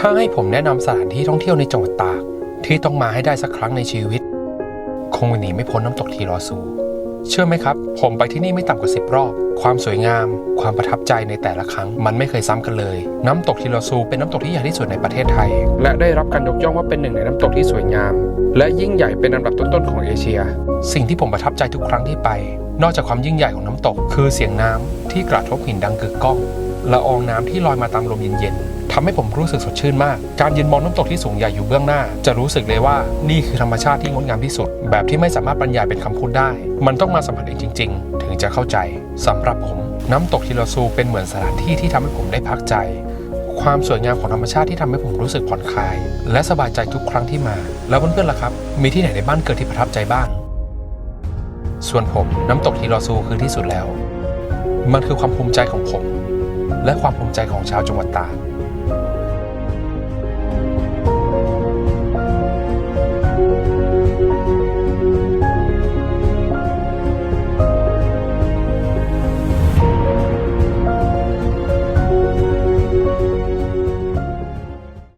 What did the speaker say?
ถ้าให้ผมแนะนำสถานที่ท่องเที่ยวในจังหวัดตากที่ต้องมาให้ได้สักครั้งในชีวิตคงหนีไม่พ้นน้ำตกทีลอซูเชื่อไหมครับผมไปที่นี่ไม่ต่ำกว่า10 รอบความสวยงามความประทับใจในแต่ละครั้งมันไม่เคยซ้ำกันเลยน้ำตกทีลอซูเป็นน้ำตกที่ใหญ่ที่สุดในประเทศไทยและได้รับการยกย่องว่าเป็นหนึ่งในน้ำตกที่สวยงามและยิ่งใหญ่เป็นอันดับต้นๆของเอเชียสิ่งที่ผมประทับใจทุกครั้งที่ไปนอกจากความยิ่งใหญ่ของน้ำตกคือเสียงน้ำที่กระทบหินดังกึกก้องละอองน้ำที่ลอยมาตามลมเย็นๆทำให้ผมรู้สึกสดชื่นมากการยืนมองน้ำตกที่สูงใหญ่อยู่เบื้องหน้าจะรู้สึกเลยว่านี่คือธรรมชาติที่งดงามที่สุดแบบที่ไม่สามารถบรรยายเป็นคำพูดได้มันต้องมาสัมผัสเองจริงๆถึงจะเข้าใจสำหรับผมน้ำตกทีลอซูเป็นเหมือนสถานที่ที่ทำให้ผมได้พักใจความสวยงามของธรรมชาติที่ทำให้ผมรู้สึกผ่อนคลายและสบายใจทุกครั้งที่มาแล้วเพื่อนๆล่ะครับมีที่ไหนในบ้านเกิดที่ประทับใจบ้างส่วนผมน้ำตกทีลอซูคือที่สุดแล้วมันคือความภูมิใจของผมและความภูมิใจของชาวจังหวัดตาก